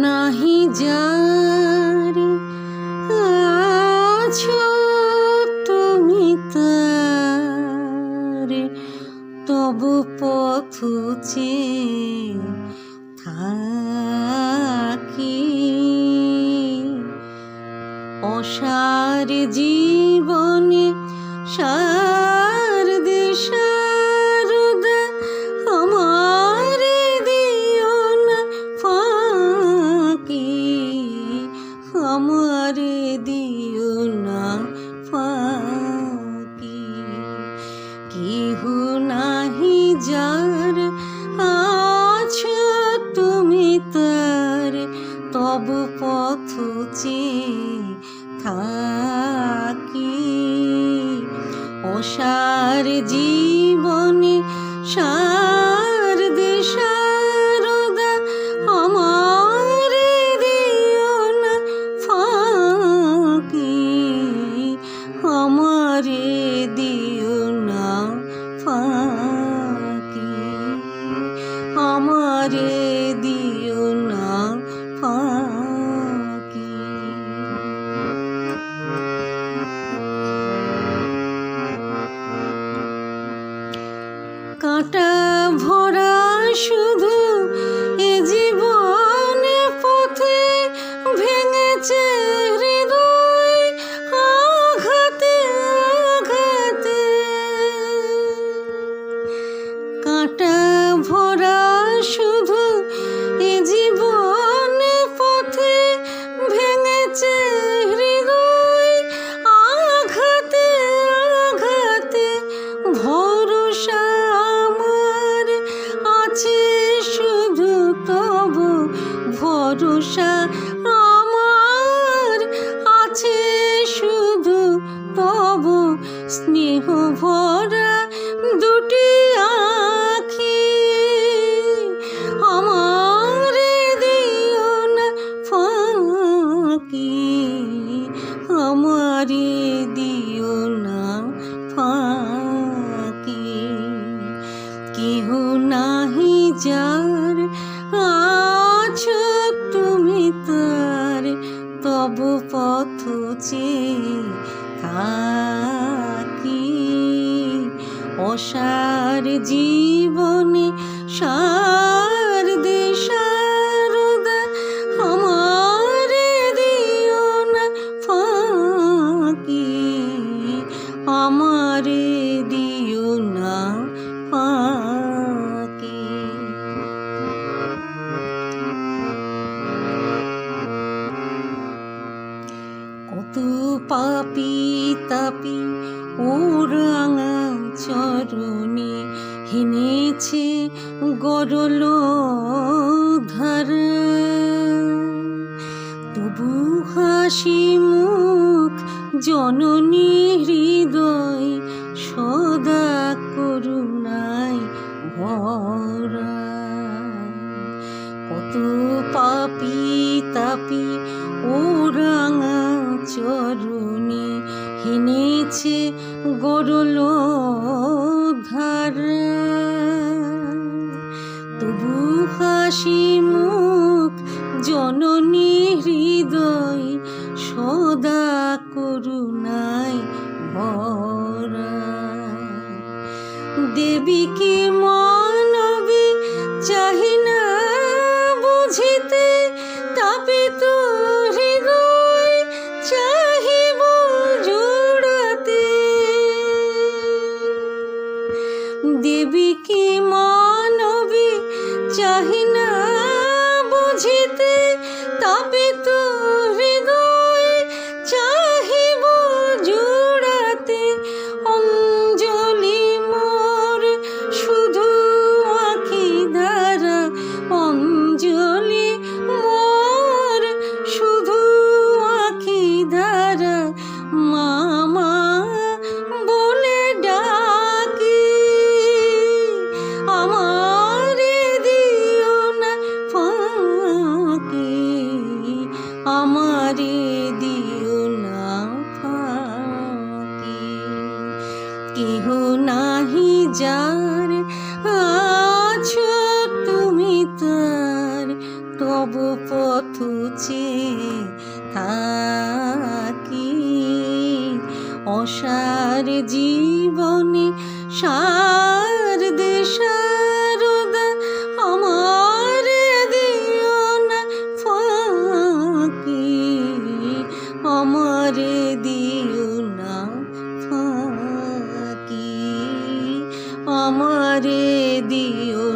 নাহি যার আছো তুমি তার, তবু পথ চেয়ে থাকি। অসার জীবনে সার দিশারদা আমার দিও না ফাঁকি, আমার দিও না ফাঁকি। কেহ নাহি যার আছো তুমি তার, তবু পথ চেয়ে থাকি। অসার জীবনে সার দিশারদা আমার দিও না ফাঁকি, আমার দিও না ফাঁকি, আমার দিও না ফাঁকি। কাঁটা ভরা শুধু এ জীবনে পথে ভেঙেছে হৃদয় আঘাতে আঘাতে। কাঁটা ভরা শুধু এ জীবনে পথে ভেঙেছে হৃদয় আঘাতে আঘাতে। ভরসা আমার আছে শুধু তবু, ভরসা আমার আছে শুধু তবু, স্নেহ ভরা দুটি আঁখি আমার দিও না ফাঁকি, আমার দিও না ফাঁকি। কেহ নাহি যার আছো তুমি তার, তবু পথ চেয়ে থাকি। অসার জীবনে সার দিশারদা আমার দিও না ফাঁকি, আমার দিও না ফাঁকি। কত পাপী তাপী ও রাঙা চরণে হেনেছে গরল ধারা, তবু হাসি মুখ জননী হৃদয় সদা করুণায় ভরা। কত পাপী তাপী ও রাঙা চরণে হেনেছে গরল ধারা, তবু হাসি মুখ জননী হৃদয় সদা করুণায় ভরা। দেবীকে মানবে চাহি না বুঝিতে, তাপিত হৃদয় চাহিব জুড়াতে। দেবীকে মানবে চাহি না বুঝিতে, তাপিত হৃদয় চাহিব জুড়াতে। অঞ্জলি মোর শুধু আঁখি ধারা, অঞ্জলি মোর শুধু আঁখি ধারা। মামা বলে ডাকি আমার দিও না ফাঁকি, আমার দিও না ফাঁকি। কেহ নাহি যার আছো তুমি তার, তবু বেঁচে থাকি। অসার জীবনে সার দে সারদা, আমার দিও না ফাঁকি, আমার দিও না ফাঁকি, আমার দিও